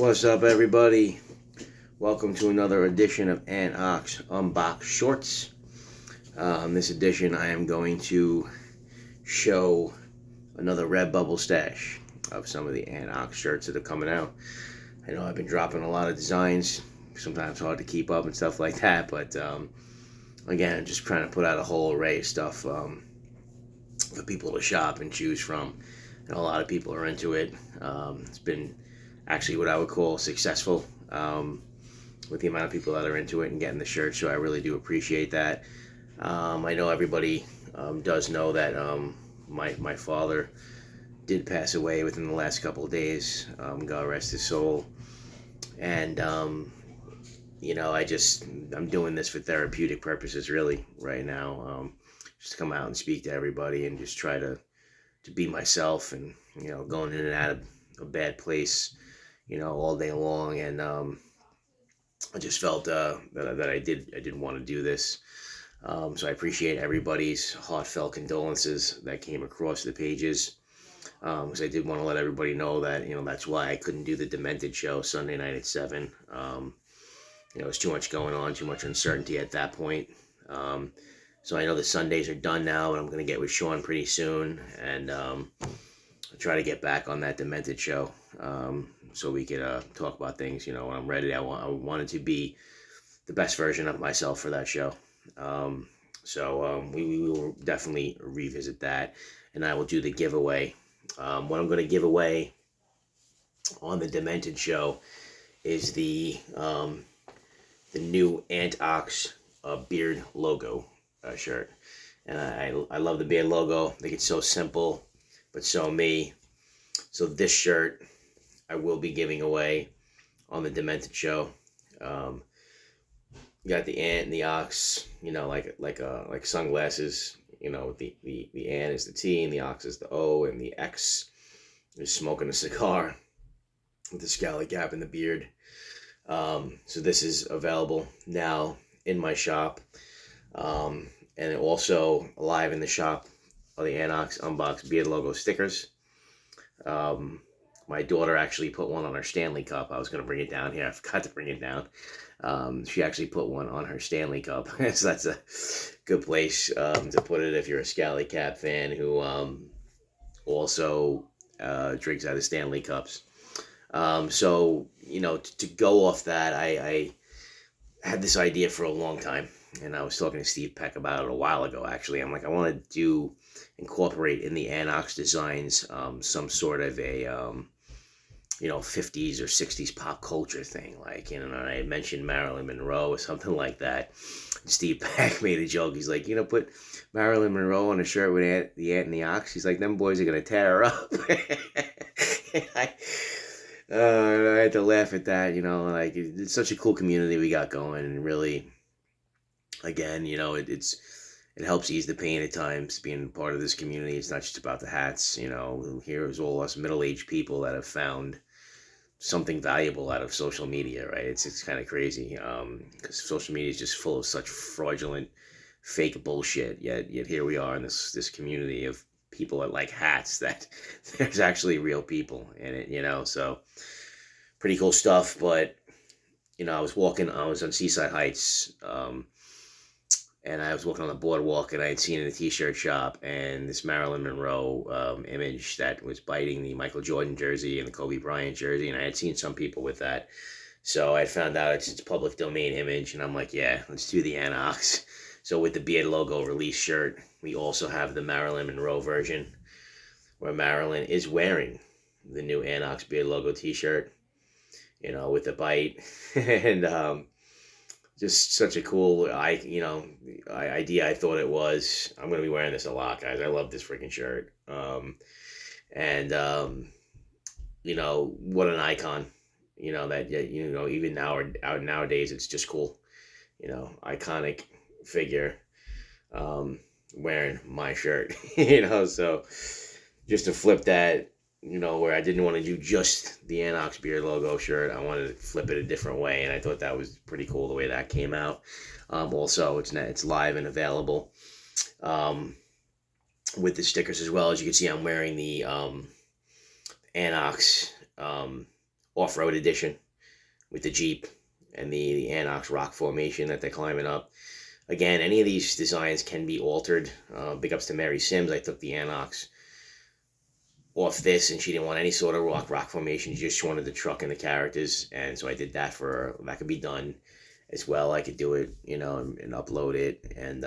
What's up, everybody? Welcome to another edition of Ox Unbox Shorts. This edition, I am going to show another Redbubble stash of some of the Ox shirts that are coming out. I know I've been dropping a lot of designs, sometimes hard to keep up and stuff like that, but again, I'm just trying to put out a whole array of stuff for people to shop and choose from. And a lot of people are into it. It's been actually what I would call successful with the amount of people that are into it and getting the shirt, so I really do appreciate that. I know everybody does know that my father did pass away within the last couple of days. God rest his soul. And I'm doing this for therapeutic purposes really right now. Just to come out and speak to everybody and just try to be myself, and going in and out of a bad place all day long. And I just felt that I did want to do this. So I appreciate everybody's heartfelt condolences that came across the pages, because I did want to let everybody know that that's why I couldn't do the Demented show Sunday night at 7. There's too much going on, too much uncertainty at that point. So I know the Sundays are done now, and I'm going to get with Sean pretty soon, and I'll try to get back on that Demented show, so we could talk about things, when I'm ready. I wanted to be the best version of myself for that show. We will definitely revisit that, and I will do the giveaway. What I'm going to give away on the Demented show is the new Ox beard logo shirt. And I love the beard logo. I think it's so simple, but so me. So this shirt I will be giving away on the Demented show. You got the ant and the ox, like sunglasses. The ant is the T and the ox is the O, and the X is smoking a cigar with the scally cap and the beard. So this is available now in my shop. And also live in the shop are the Ox Unbox beard logo stickers. My daughter actually put one on her Stanley Cup. I was going to bring it down here. I forgot to bring it down. She actually put one on her Stanley Cup. So that's a good place to put it if you're a Scally Cap fan who also drinks out of Stanley Cups. To go off that, I had this idea for a long time. And I was talking to Steve Peck about it a while ago, actually. I'm like, I want to incorporate in the Ox designs some sort of a, 50s or 60s pop culture thing. Like, I mentioned Marilyn Monroe or something like that. Steve Peck made a joke. He's like, put Marilyn Monroe on a shirt with the Ant and the Ox. He's like, them boys are going to tear her up. I had to laugh at that, it's such a cool community we got going, and really, again, it helps ease the pain at times being part of this community. It's not just about the hats. Here is all us middle-aged people that have found something valuable out of social media, right? It's kind of crazy, because social media is just full of such fraudulent, fake bullshit. Yet here we are in this community of people that like hats, that there's actually real people in it. So pretty cool stuff. But I was on Seaside Heights, and I was walking on the boardwalk, and I had seen in a t-shirt shop and this Marilyn Monroe image that was biting the Michael Jordan jersey and the Kobe Bryant jersey, and I had seen some people with that. So I found out it's public domain image, and I'm like, yeah, let's do the Ox. So with the beard logo release shirt, we also have the Marilyn Monroe version, where Marilyn is wearing the new Ox beard logo t-shirt, with the bite. And just such a cool idea. I thought it was. I'm going to be wearing this a lot, guys. I love this freaking shirt. What an icon. Even nowadays, it's just cool. Iconic figure wearing my shirt. So just to flip that, where I didn't want to do just the Ox beard logo shirt, I wanted to flip it a different way, and I thought that was pretty cool the way that came out. Also, it's live and available with the stickers as well. As you can see, I'm wearing the Ox off-road edition with the Jeep and the Anox rock formation that they're climbing up. Again, any of these designs can be altered. Big ups to Mary Sims. I took the Anox off this, and she didn't want any sort of rock formation. She just wanted the truck and the characters, and so I did that for her. That could be done as well. I could do it, and upload it, and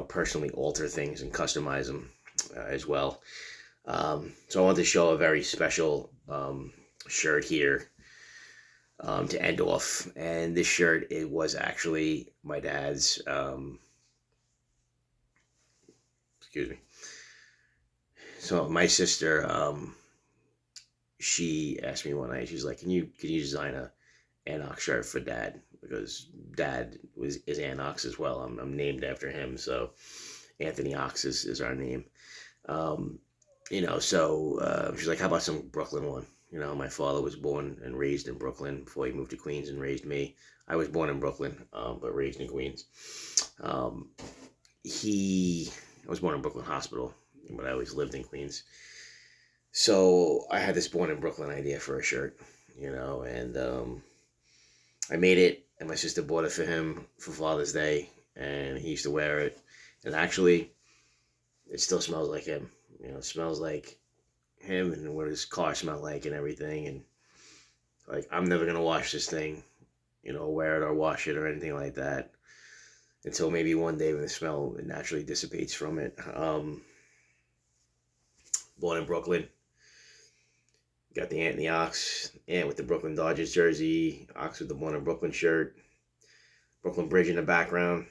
personally alter things and customize them as well. So I wanted to show a very special shirt here to end off. And this shirt, it was actually my dad's, excuse me. So my sister, she asked me one night, she's like, can you design a Anox shirt for Dad? Because Dad is Anox as well. I'm named after him. So Anthony Ox is our name. So she's like, how about some Brooklyn one? My father was born and raised in Brooklyn before he moved to Queens and raised me. I was born in Brooklyn, but raised in Queens. I was born in Brooklyn Hospital, but I always lived in Queens. So I had this born in Brooklyn idea for a shirt, and I made it, and my sister bought it for him for Father's Day, and he used to wear it. And actually, it still smells like him. It smells like him and what his car smelled like and everything. And like, I'm never gonna wash this thing, wear it or wash it or anything like that until maybe one day when the smell naturally dissipates from it. Born in Brooklyn, got the Ant and the Ox, Ant with the Brooklyn Dodgers jersey, Ox with the Born in Brooklyn shirt, Brooklyn Bridge in the background.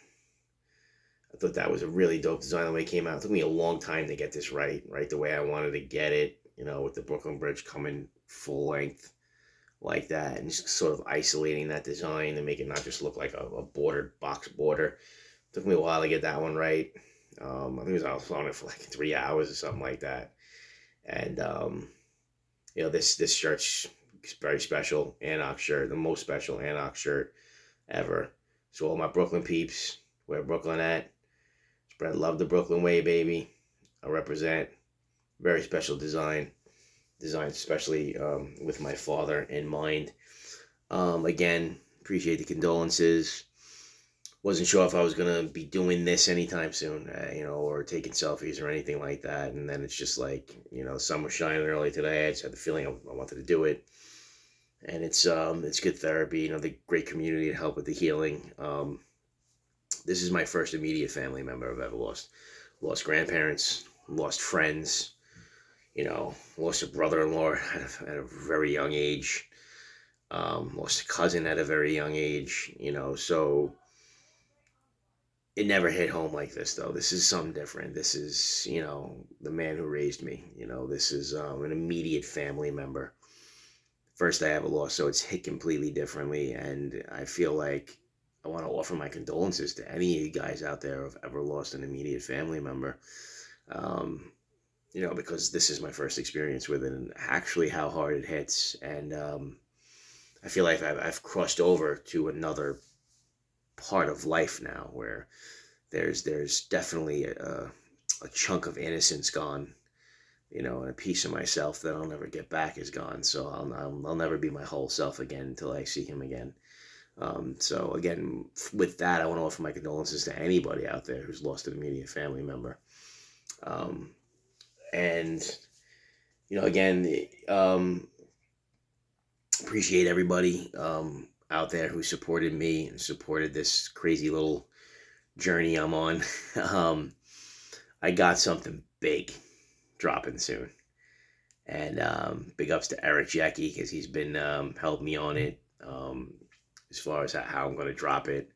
I thought that was a really dope design the way it came out. It took me a long time to get this right the way I wanted to get it, with the Brooklyn Bridge coming full length like that, and just sort of isolating that design to make it not just look like a bordered box border. It took me a while to get that one right. I think I was on it for like 3 hours or something like that. And this shirt's very special. Anox shirt, the most special Anox shirt ever. So all my Brooklyn peeps, where Brooklyn at? Spread love the Brooklyn way, baby. I represent. Very special design. Designed especially with my father in mind. Again, appreciate the condolences. Wasn't sure if I was going to be doing this anytime soon, or taking selfies or anything like that. And then it's just like, sun was shining early today. I just had the feeling I wanted to do it. And it's good therapy, the great community to help with the healing. This is my first immediate family member I've ever lost. Lost grandparents, lost friends, lost a brother-in-law at a very young age. Lost a cousin at a very young age, so it never hit home like this, though. This is something different. This is, the man who raised me. This is an immediate family member. First I ever lost, so it's hit completely differently. And I feel like I want to offer my condolences to any of you guys out there who've ever lost an immediate family member. Because this is my first experience with it, and actually how hard it hits. And I feel like I've crossed over to another part of life now where there's definitely a chunk of innocence gone, and a piece of myself that I'll never get back is gone. So I'll never be my whole self again until I see him again. So again, with that, I want to offer my condolences to anybody out there who's lost an immediate family member. And again, appreciate everybody out there who supported me and supported this crazy little journey I'm on. I got something big dropping soon, and big ups to Eric Jackie, because he's been helping me on it, as far as how I'm going to drop it.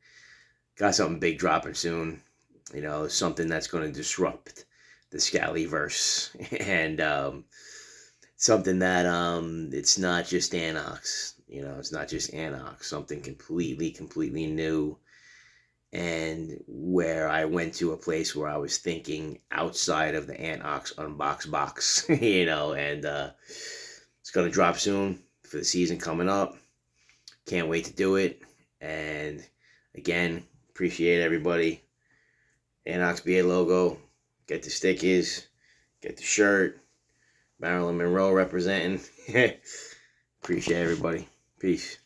Got something big dropping soon, something that's going to disrupt the Scallyverse, and something that it's not just Anox, it's not just Anox, something completely new, and where I went to a place where I was thinking outside of the Ox Unbox box, and it's going to drop soon for the season coming up. Can't wait to do it. And again, appreciate everybody. Anox BA logo, get the stickers, get the shirt, Marilyn Monroe representing. Appreciate everybody. Peace.